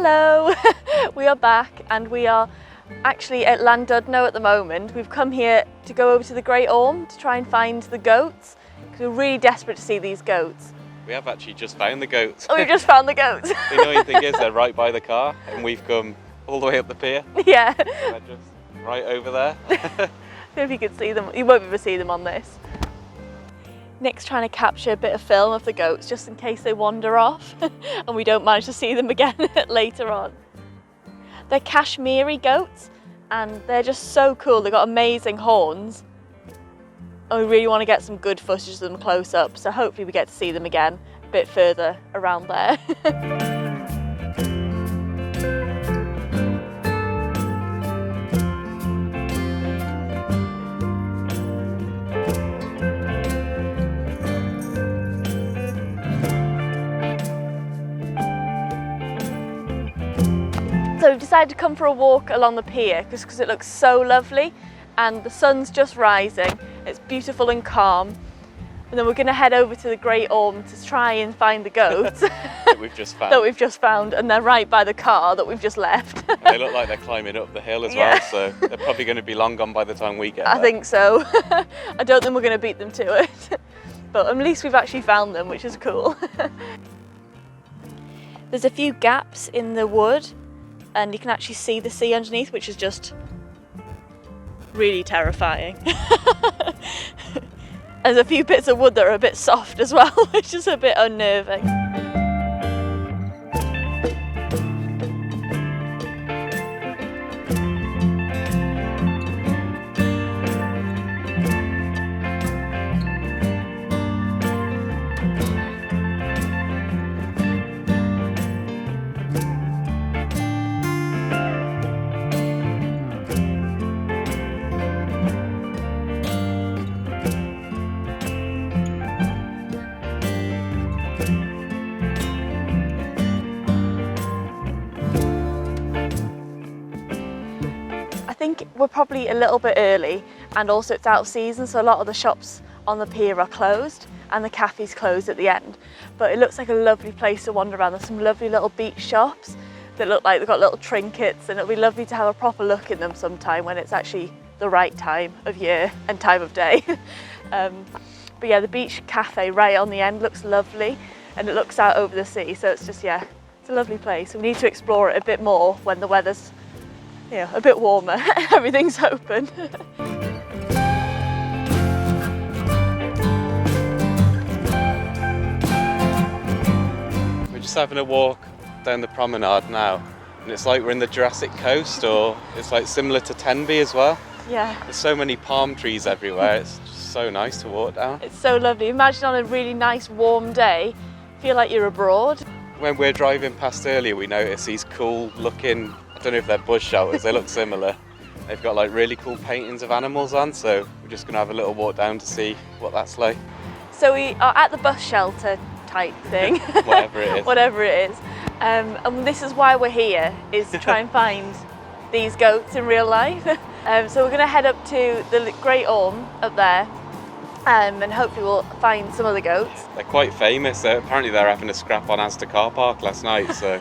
Hello! We are back and we are actually at Llandudno at the moment. We've come here to go over to the Great Orme to try and find the goats because we're really desperate to see these goats. We have actually just found the goats. Oh, we've just found the goats. The annoying thing is they're right by the car and we've come all the way up the pier. Yeah. They're just right over there. If you could see them, you won't be able to see them on this. Nick's trying to capture a bit of film of the goats just in case they wander off and we don't manage to see them again later on. They're Kashmiri goats and they're just so cool. They've got amazing horns. And we really want to get some good footage of them close up, so hopefully we get to see them again a bit further around there. So we've decided to come for a walk along the pier because it looks so lovely and the sun's just rising. It's beautiful and calm. And then we're going to head over to the Great Orme to try and find the goats that we've just found. And they're right by the car that we've just left. They look like they're climbing up the hill as well, so they're probably going to be long gone by the time we get there. I think so. I don't think we're going to beat them to it. But at least we've actually found them, which is cool. There's a few gaps in the wood and you can actually see the sea underneath, which is just really terrifying. There's a few bits of wood that are a bit soft as well, which is a bit unnerving. I think we're probably a little bit early and also it's out of season, so a lot of the shops on the pier are closed and the cafe's closed at the end. But it looks like a lovely place to wander around. There's some lovely little beach shops that look like they've got little trinkets and it'll be lovely to have a proper look in them sometime when it's actually the right time of year and time of day. But yeah, the beach cafe right on the end looks lovely and it looks out over the sea, so it's just, yeah, it's a lovely place. We need to explore it a bit more when the weather's a bit warmer. Everything's open. We're just having a walk down the promenade now and it's like we're in the Jurassic Coast, or it's like similar to Tenby as well. Yeah. There's so many palm trees everywhere, it's just so nice to walk down. It's so lovely. Imagine on a really nice warm day, feel like you're abroad. When we're driving past earlier we noticed these cool looking, I don't know if they're bush shelters, they look similar. They've got like really cool paintings of animals on, so we're just going to have a little walk down to see what that's like. So we are at the bus shelter type thing. Whatever it is. Whatever it is. And this is why we're here, is to try and find these goats in real life. So we're going to head up to the Great Orme up there and hopefully we'll find some of the goats. They're quite famous. Apparently they're having a scrap on Asda car park last night, so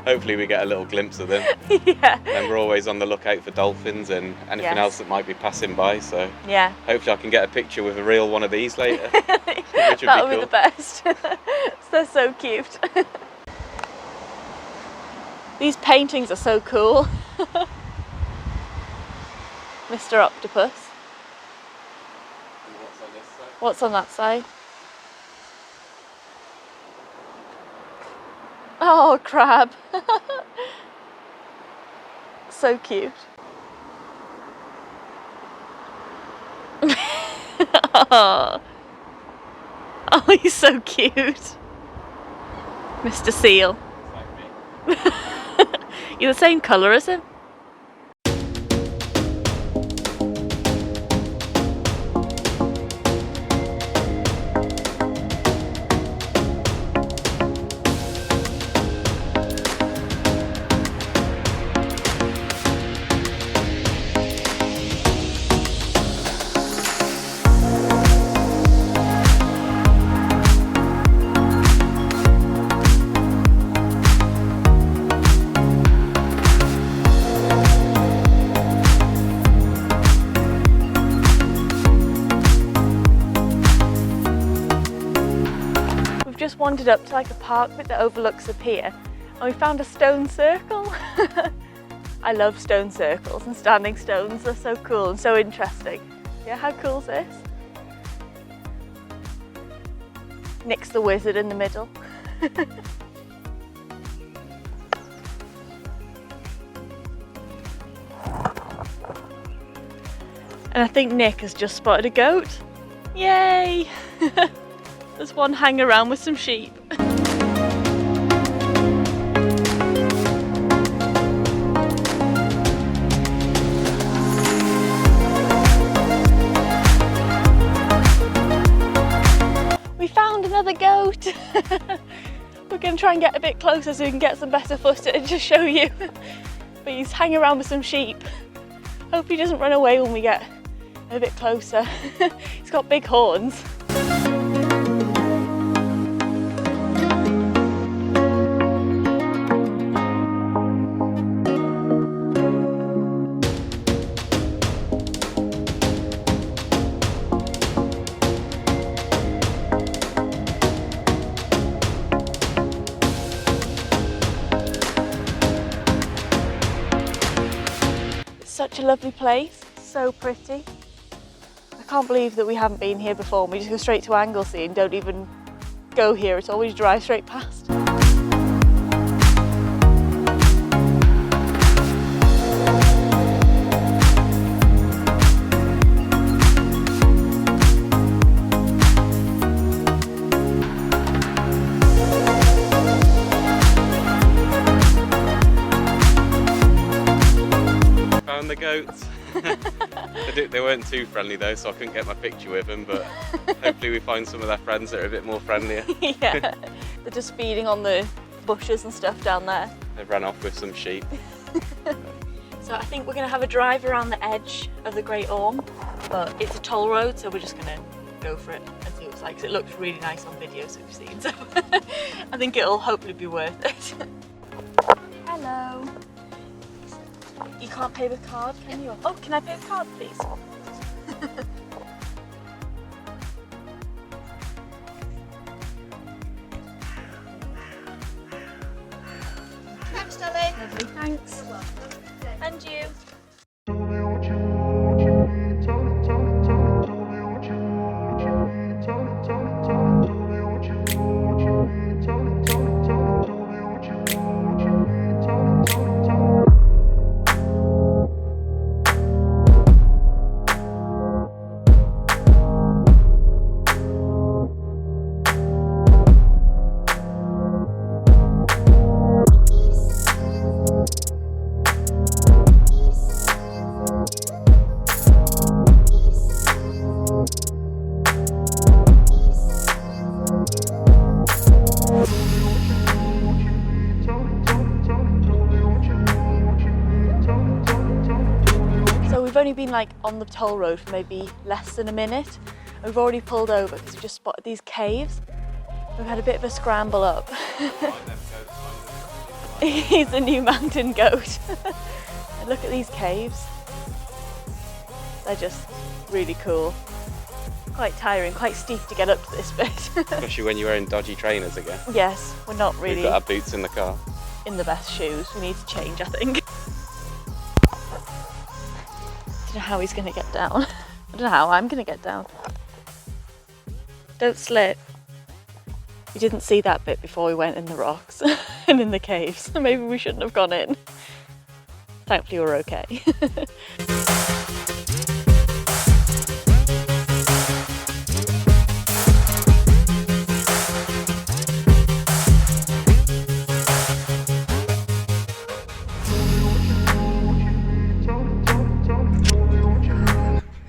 hopefully we get a little glimpse of them. Yeah. And we're always on the lookout for dolphins and anything else that might be passing by, so yeah, hopefully I can get a picture with a real one of these later. Which would that would be be the best. They're so cute. These paintings are so cool. Mr. Octopus. What's on that side? Oh, crab. So cute. Oh, he's so cute. Mr. Seal. You're the same colour as him. just wandered up to like a park bit that overlooks the pier, and we found a stone circle. I love stone circles and standing stones, they're so cool and so interesting. Yeah, how cool is this? Nick's the wizard in the middle. And I think Nick has just spotted a goat. Yay! There's one hanging around with some sheep. We found another goat! We're going to try and get a bit closer so we can get some better footage to show you. But he's hanging around with some sheep. Hope he doesn't run away when we get a bit closer. He's got big horns. Such a lovely place, so pretty. I can't believe that we haven't been here before and we just go straight to Anglesey and don't even go here at all, we just drive straight past. Found the goats. They weren't too friendly though, so I couldn't get my picture with them, but hopefully we find some of their friends that are a bit more friendlier. Yeah, they're just feeding on the bushes and stuff down there. They ran off with some sheep. So I think we're going to have a drive around the edge of the Great Orme, but it's a toll road, so we're just going to go for it and see what it's like, because it looks really nice on videos we've seen, so I think it'll hopefully be worth it. Hello. You can't pay with card, can you? Oh, can I pay with card, please? Thanks, darling. Lovely, thanks. And you. We've only been like on the toll road for maybe less than a minute. We've already pulled over because we just spotted these caves. We've had a bit of a scramble up. He's a new mountain goat. And look at these caves. They're just really cool. Quite tiring, quite steep to get up to this bit. Especially when you're wearing dodgy trainers again. Yes, we're not really We've got our boots in the car. in the best shoes. We need to change, I think. I don't know how he's going to get down. I don't know how I'm going to get down. Don't slip. We didn't see that bit before we went in the rocks and in the caves. Maybe we shouldn't have gone in. Thankfully we're okay.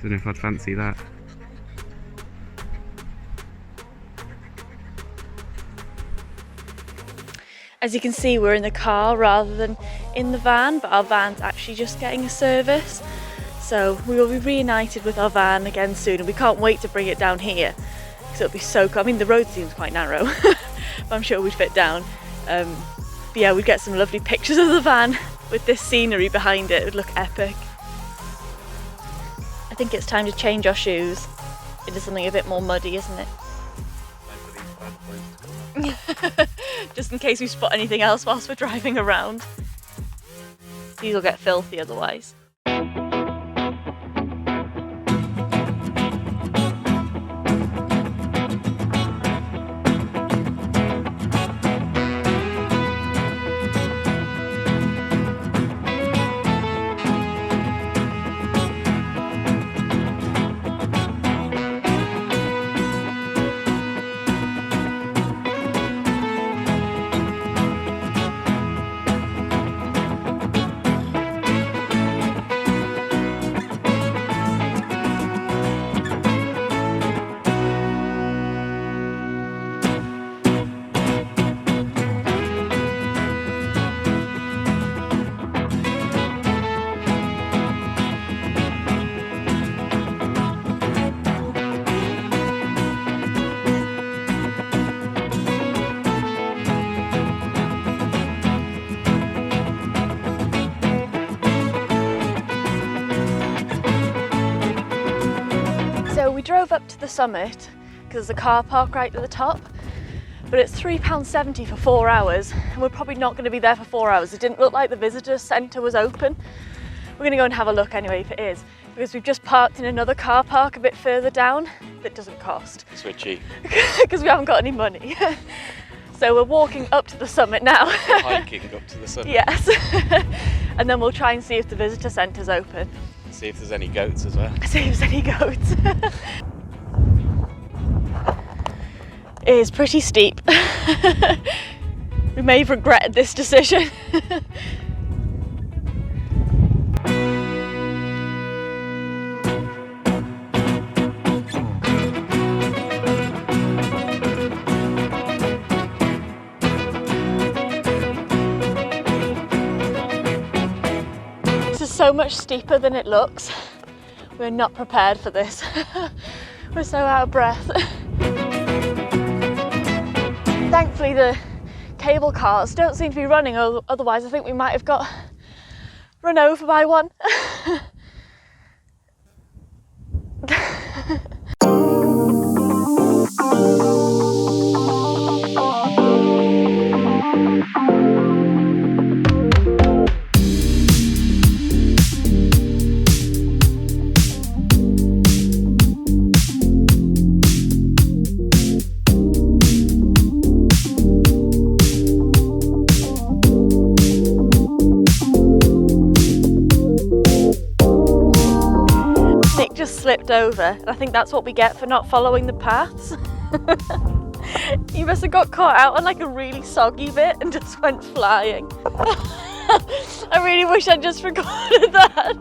Don't know if I'd fancy that. As you can see, we're in the car rather than in the van, but our van's actually just getting a service. So we will be reunited with our van again soon, and we can't wait to bring it down here because it'll be so cool. I mean, the road seems quite narrow, but I'm sure we'd fit down. But yeah, we'd get some lovely pictures of the van with this scenery behind it. It would look epic. I think it's time to change our shoes into something a bit more muddy, isn't it? Time for these bad boys to come out. just in case we spot anything else whilst we're driving around. These will get filthy otherwise. So we drove up to the summit because there's a car park right at the top, but it's £3.70 for 4 hours and we're probably not going to be there for 4 hours. It didn't look like the visitor centre was open. We're going to go and have a look anyway if it is, because we've just parked in another car park a bit further down that doesn't cost. Switchy. Because we haven't got any money. So we're walking up to the summit now. We're hiking up to the summit. Yes. And then we'll try and see if the visitor centre's open. See if there's any goats as well. See if there's any goats. It is pretty steep. We may have regretted this decision. So much steeper than it looks. We're not prepared for this. We're so out of breath. Thankfully the cable cars don't seem to be running, otherwise I think we might have got run over by one. Slipped over, and I think that's what we get for not following the paths. You must have got caught out on like a really soggy bit and just went flying. I really wish I'd just recorded that.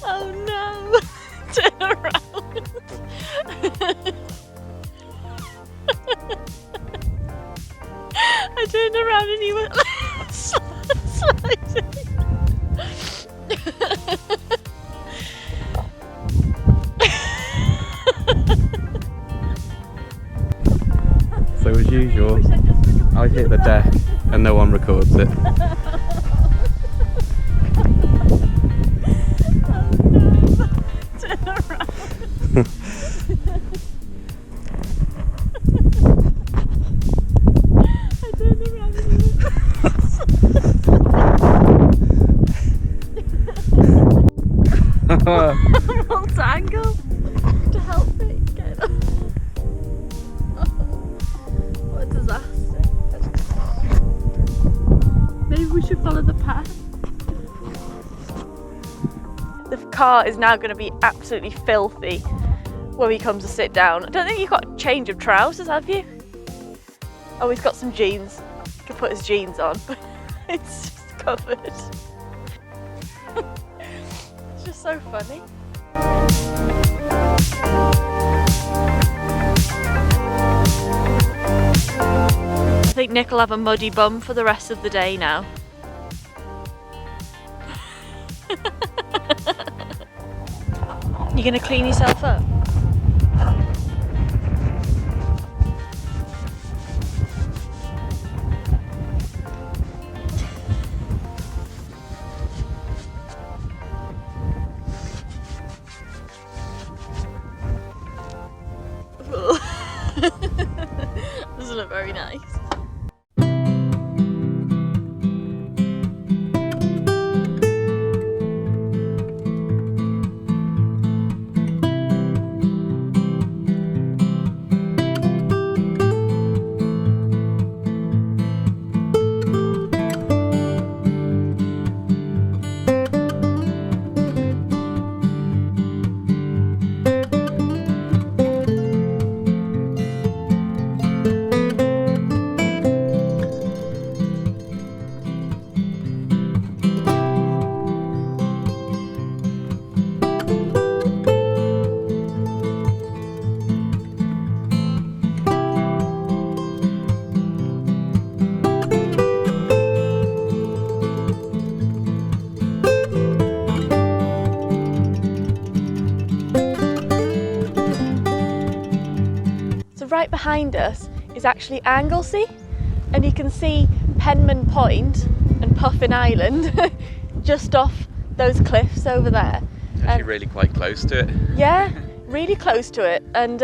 Oh no. Turn around. I turned around and he went sliding. So as usual, I hit the deck and no one records it. Turn around. I turned around and he I'm all tangled to help me get up. What a disaster. Maybe we should follow the path. The car is now going to be absolutely filthy when he comes to sit down. I don't think you've got a change of trousers, have you? Oh, he's got some jeans. He could put his jeans on, but it's just covered. It's just so funny. I think Nick will have a muddy bum for the rest of the day now. You gonna clean yourself up? really nice. Right behind us is actually Anglesey, and you can see Penman Point and Puffin Island just off those cliffs over there. Actually really quite close to it. Yeah, really close to it. And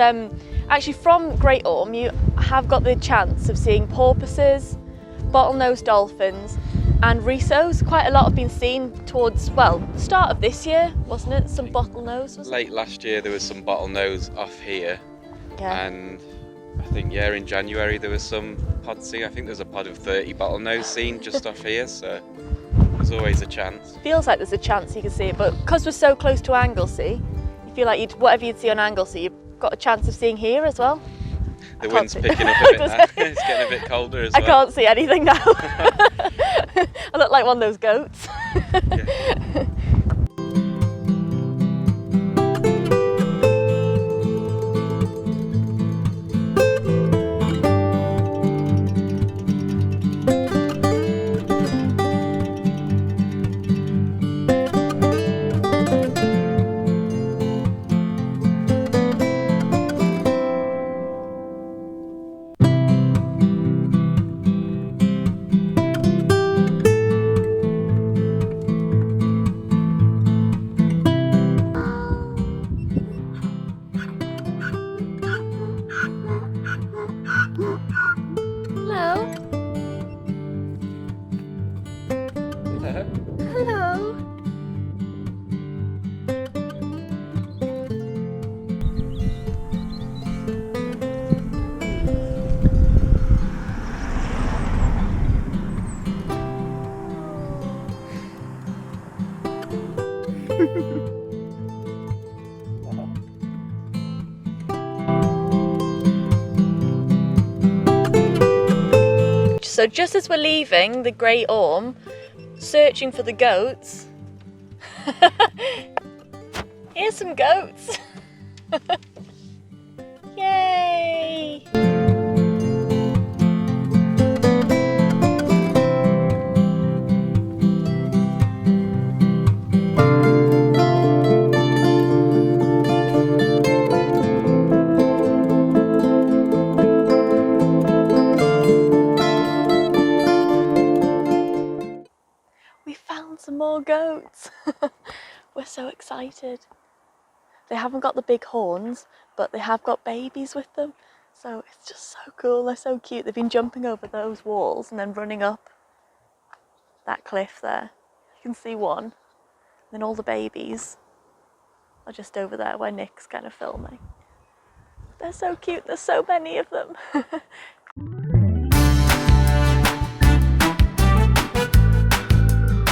actually from Great Orme you have got the chance of seeing porpoises, bottlenose dolphins and rissos. Quite a lot have been seen towards, well, the start of this year, wasn't it? Some bottlenose, wasn't it? Late last year there was some bottlenose off here. Yeah. And I think, yeah, in January there was some pod seen. I think there's a pod of 30 bottlenose seen just off here, so there's always a chance. Feels like there's a chance you can see it, but because we're so close to Anglesey, you feel like whatever you'd see on Anglesey, you've got a chance of seeing here as well. The wind's picking up a bit now. It's getting a bit colder as well. I can't see anything now. I look like one of those goats. Yeah. Hello. So just as we're leaving the Great Orme, searching for the goats, here's some goats. Yay! We found some more goats. We're so excited. They haven't got the big horns, but they have got babies with them. So it's just so cool. They're so cute. They've been jumping over those walls and then running up that cliff there. You can see one. And then all the babies are just over there where Nick's kind of filming. They're so cute. There's so many of them.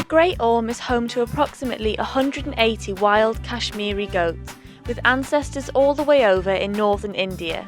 Great Orme is home to approximately 180 wild Kashmiri goats, with ancestors all the way over in northern India.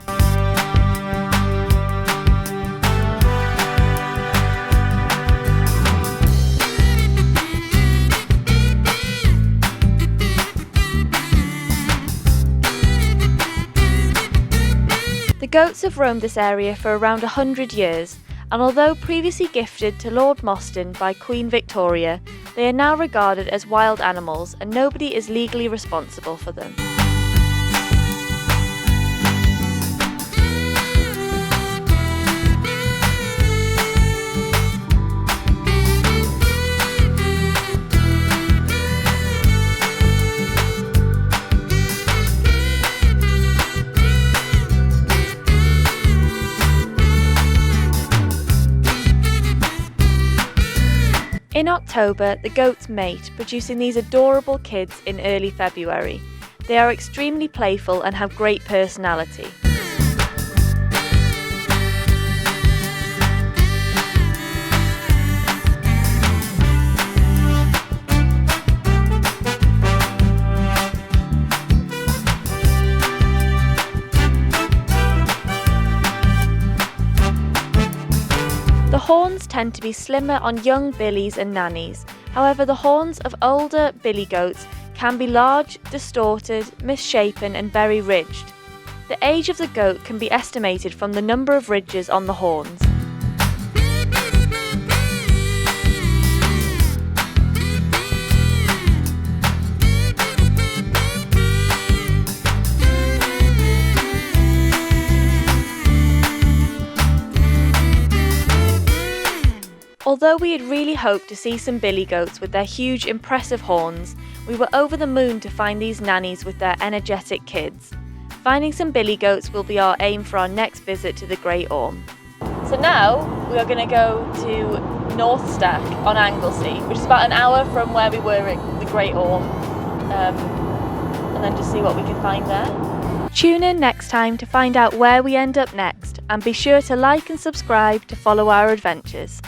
The goats have roamed this area for around 100 years, and although previously gifted to Lord Mostyn by Queen Victoria, they are now regarded as wild animals and nobody is legally responsible for them. In October, the goats mate, producing these adorable kids in early February. They are extremely playful and have great personality. The horns tend to be slimmer on young billies and nannies. However, the horns of older billy goats can be large, distorted, misshapen and very ridged. The age of the goat can be estimated from the number of ridges on the horns. Although we had really hoped to see some billy goats with their huge impressive horns, we were over the moon to find these nannies with their energetic kids. Finding some billy goats will be our aim for our next visit to the Great Orme. So now we are going to go to North Stack on Anglesey, which is about an hour from where we were at the Great Orme, and then just see what we can find there. Tune in next time to find out where we end up next, and be sure to like and subscribe to follow our adventures.